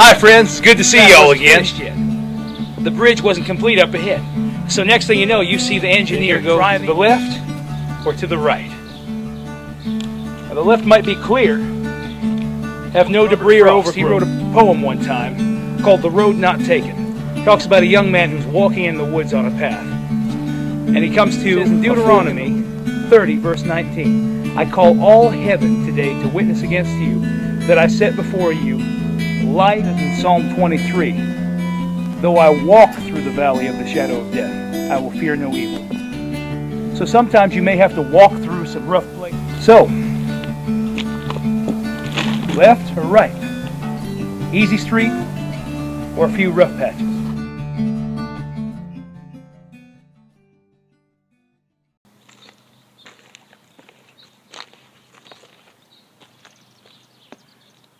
Hi friends, good to see y'all again. The bridge wasn't complete up ahead. So next thing you know, you see the engineer go to the left or to the right. Now, the left might be clear, have no debris or overgrowth. He wrote a poem one time called The Road Not Taken. Talks about a young man who's walking in the woods on a path. And he comes to in Deuteronomy 30 verse 19. I call all heaven today to witness against you that I set before you light. In Psalm 23. Though I walk through the valley of the shadow of death, I will fear no evil. So sometimes you may have to walk through some rough places. So, left or right? Easy street or a few rough patches?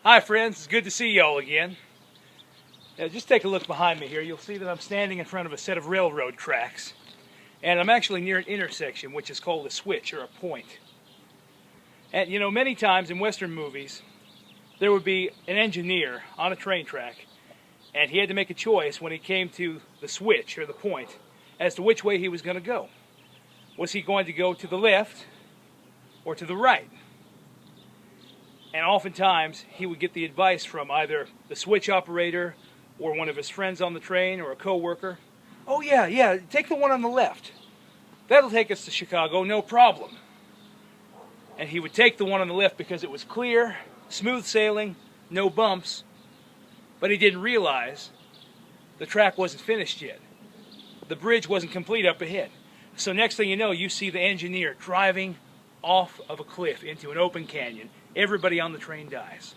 Hi friends, it's good to see y'all again. Now just take a look behind me here. You'll see that I'm standing in front of a set of railroad tracks. And I'm actually near an intersection, which is called a switch or a point. And you know, many times in Western movies, there would be an engineer on a train track, and he had to make a choice when he came to the switch or the point as to which way he was going to go. Was he going to go to the left or to the right? And oftentimes, he would get the advice from either the switch operator or one of his friends on the train or a co-worker. Oh yeah, take the one on the left. That'll take us to Chicago, no problem. And he would take the one on the left because it was clear, smooth sailing, no bumps. But he didn't realize the track wasn't finished yet. The bridge wasn't complete up ahead. So next thing you know, you see the engineer driving off of a cliff into an open canyon. Everybody on the train dies.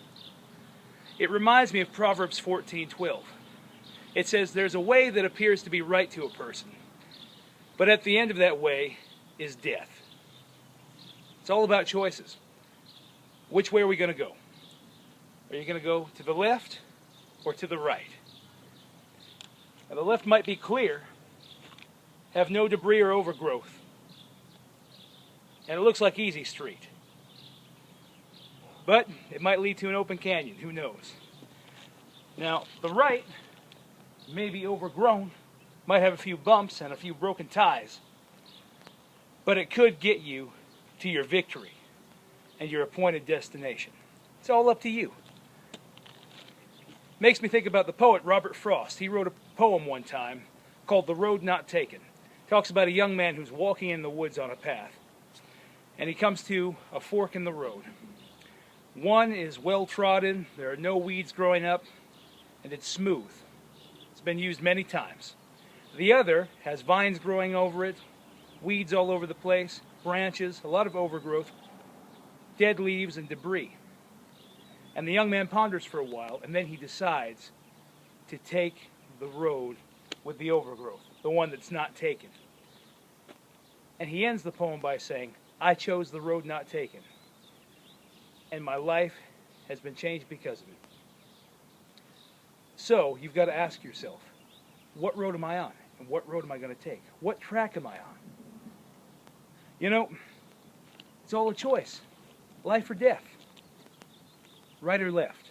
It reminds me of Proverbs 14:12. It says, there's a way that appears to be right to a person, but at the end of that way is death. It's all about choices. Which way are we going to go? Are you going to go to the left or to the right? Now, the left might be clear, have no debris or overgrowth, and it looks like easy street. But it might lead to an open canyon, who knows? Now, the right may be overgrown, might have a few bumps and a few broken ties, but it could get you to your victory and your appointed destination. It's all up to you. Makes me think about the poet Robert Frost. He wrote a poem one time called The Road Not Taken. Talks about a young man who's walking in the woods on a path, and he comes to a fork in the road. One is well trodden, there are no weeds growing up, and it's smooth. It's been used many times. The other has vines growing over it, weeds all over the place, branches, a lot of overgrowth, dead leaves and debris. And the young man ponders for a while, and then he decides to take the road with the overgrowth, the one that's not taken. And he ends the poem by saying, I chose the road not taken, and my life has been changed because of it. So, you've got to ask yourself, what road am I on? And what road am I going to take? What track am I on? You know, it's all a choice. Life or death. Right or left.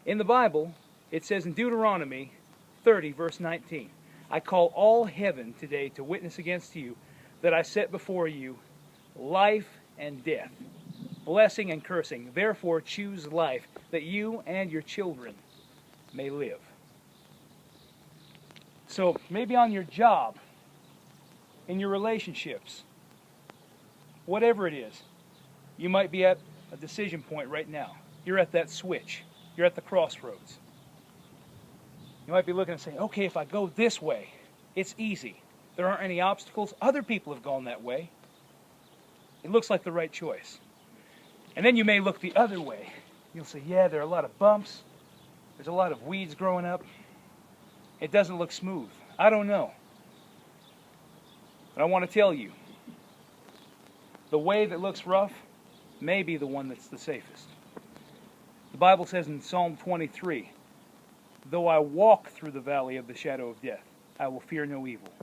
In the Bible, it says in Deuteronomy 30, verse 19, I call all heaven today to witness against you that I set before you life and death, blessing and cursing. Therefore choose life, that you and your children may live. So maybe on your job, in your relationships, whatever it is, you might be at a decision point right now. You're at that switch. You're at the crossroads. You might be looking and saying, okay, if I go this way, it's easy. There aren't any obstacles. Other people have gone that way. It looks like the right choice. And then you may look the other way. You'll say, yeah, there are a lot of bumps. There's a lot of weeds growing up. It doesn't look smooth. I don't know. But I want to tell you, the way that looks rough may be the one that's the safest. The Bible says in Psalm 23, though I walk through the valley of the shadow of death, I will fear no evil.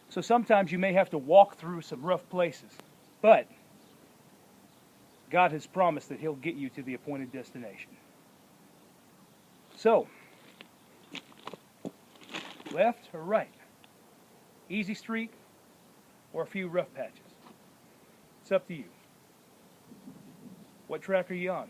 So sometimes you may have to walk through some rough places, but God has promised that He'll get you to the appointed destination. So, left or right? Easy street or a few rough patches? It's up to you. What track are you on?